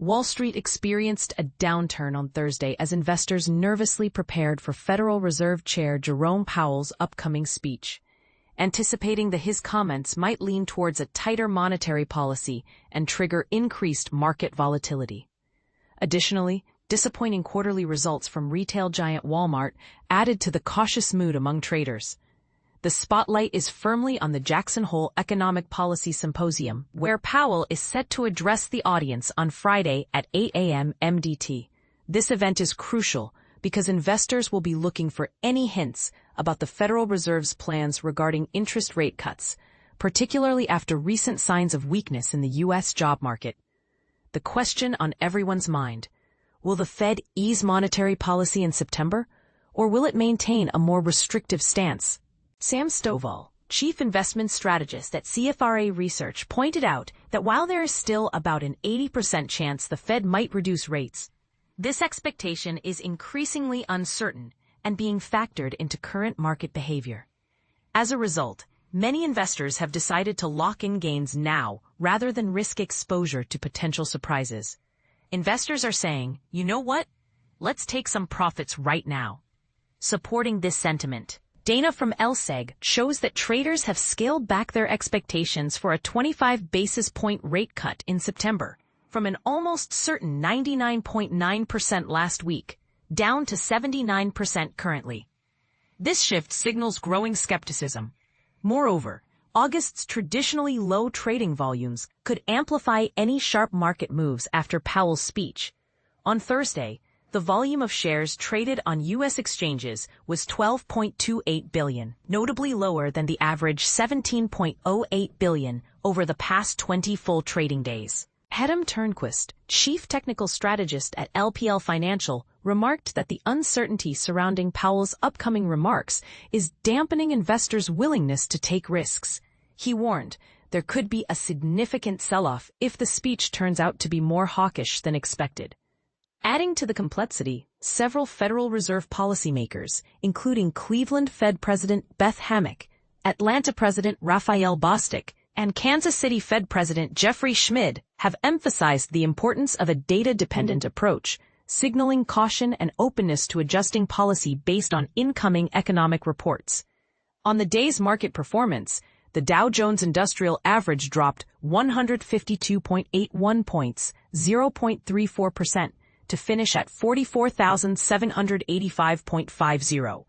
Wall Street experienced a downturn on Thursday as investors nervously prepared for Federal Reserve Chair Jerome Powell's upcoming speech, anticipating that his comments might lean towards a tighter monetary policy and trigger increased market volatility. Additionally, disappointing quarterly results from retail giant Walmart added to the cautious mood among traders. The spotlight is firmly on the Jackson Hole Economic Policy Symposium, where Powell is set to address the audience on Friday at 8 a.m. MDT. This event is crucial because investors will be looking for any hints about the Federal Reserve's plans regarding interest rate cuts, particularly after recent signs of weakness in the U.S. job market. The question on everyone's mind: will the Fed ease monetary policy in September, or will it maintain a more restrictive stance? Sam Stovall, chief investment strategist at CFRA Research, pointed out that while there is still about an 80% chance the Fed might reduce rates, this expectation is increasingly uncertain and being factored into current market behavior. As a result, many investors have decided to lock in gains now rather than risk exposure to potential surprises. Investors are saying, you know what? Let's take some profits right now. Supporting this sentiment, data from LSEG shows that traders have scaled back their expectations for a 25 basis point rate cut in September, from an almost certain 99.9% last week, down to 79% currently. This shift signals growing skepticism. Moreover, August's traditionally low trading volumes could amplify any sharp market moves after Powell's speech. On Thursday, the volume of shares traded on U.S. exchanges was 12.28 billion, notably lower than the average 17.08 billion over the past 20 full trading days. Hedam Turnquist, chief technical strategist at LPL Financial, remarked that the uncertainty surrounding Powell's upcoming remarks is dampening investors' willingness to take risks. He warned there could be a significant sell-off if the speech turns out to be more hawkish than expected. Adding to the complexity, several Federal Reserve policymakers, including Cleveland Fed President Beth Hammack, Atlanta President Raphael Bostic, and Kansas City Fed President Jeffrey Schmid, have emphasized the importance of a data-dependent approach, signaling caution and openness to adjusting policy based on incoming economic reports. On the day's market performance, the Dow Jones Industrial Average dropped 152.81 points, 0.34%, to finish at 44,785.50.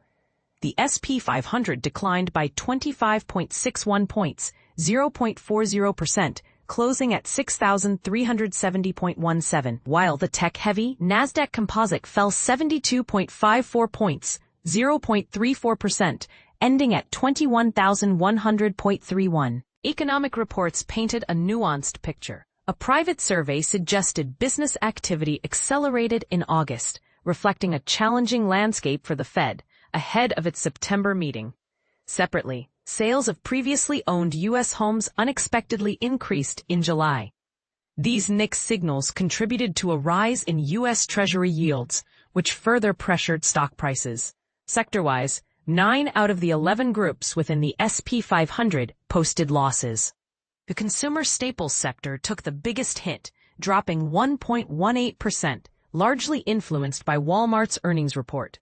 The S&P 500 declined by 25.61 points, 0.40%, closing at 6,370.17, while the tech-heavy Nasdaq Composite fell 72.54 points, 0.34%, ending at 21,100.31. Economic reports painted a nuanced picture. A private survey suggested business activity accelerated in August, reflecting a challenging landscape for the Fed ahead of its September meeting. Separately, sales of previously owned U.S. homes unexpectedly increased in July. These mixed signals contributed to a rise in U.S. Treasury yields, which further pressured stock prices. Sector-wise, 9 out of the 11 groups within the S&P 500 posted losses. The consumer staples sector took the biggest hit, dropping 1.18%, largely influenced by Walmart's earnings report.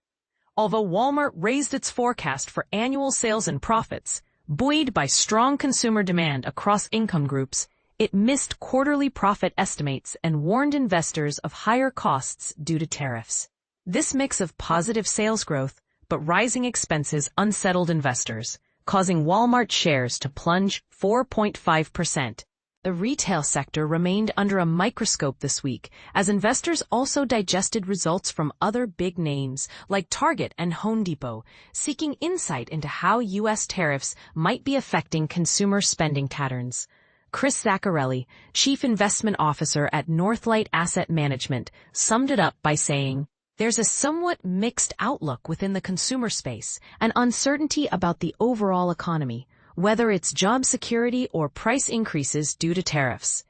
Although Walmart raised its forecast for annual sales and profits, buoyed by strong consumer demand across income groups, it missed quarterly profit estimates and warned investors of higher costs due to tariffs. This mix of positive sales growth but rising expenses unsettled investors, causing Walmart shares to plunge 4.5%. The retail sector remained under a microscope this week as investors also digested results from other big names like Target and Home Depot, seeking insight into how U.S. tariffs might be affecting consumer spending patterns. Chris Zaccarelli, chief investment officer at Northlight Asset Management, summed it up by saying, "There's a somewhat mixed outlook within the consumer space and uncertainty about the overall economy, whether it's job security or price increases due to tariffs."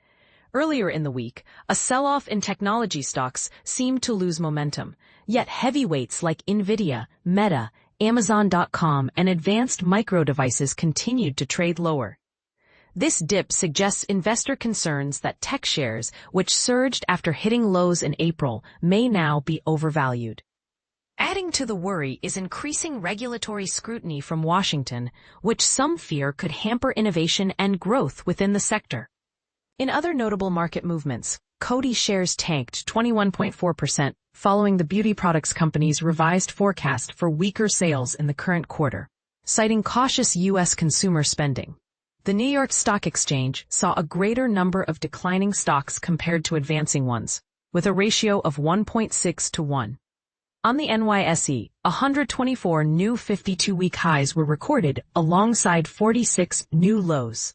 Earlier in the week, a sell-off in technology stocks seemed to lose momentum, yet heavyweights like Nvidia, Meta, Amazon.com, and Advanced Micro Devices continued to trade lower. This dip suggests investor concerns that tech shares, which surged after hitting lows in April, may now be overvalued. Adding to the worry is increasing regulatory scrutiny from Washington, which some fear could hamper innovation and growth within the sector. In other notable market movements, Coty shares tanked 21.4% following the beauty products company's revised forecast for weaker sales in the current quarter, citing cautious U.S. consumer spending. The New York Stock Exchange saw a greater number of declining stocks compared to advancing ones, with a ratio of 1.6 to 1. On the NYSE, 124 new 52-week highs were recorded alongside 46 new lows.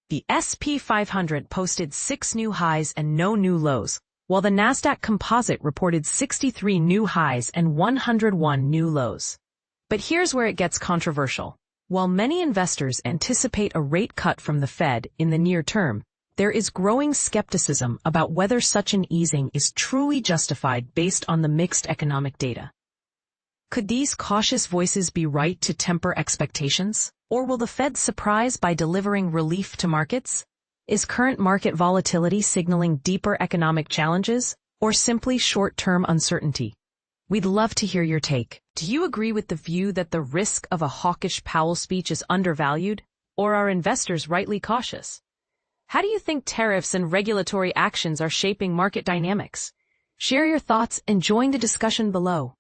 The S&P 500 posted 6 new highs and no new lows, while the Nasdaq Composite reported 63 new highs and 101 new lows. But here's where it gets controversial. While many investors anticipate a rate cut from the Fed in the near term, there is growing skepticism about whether such an easing is truly justified based on the mixed economic data. Could these cautious voices be right to temper expectations? Or will the Fed surprise by delivering relief to markets? Is current market volatility signaling deeper economic challenges, or simply short-term uncertainty? We'd love to hear your take. Do you agree with the view that the risk of a hawkish Powell speech is undervalued, or are investors rightly cautious? How do you think tariffs and regulatory actions are shaping market dynamics? Share your thoughts and join the discussion below.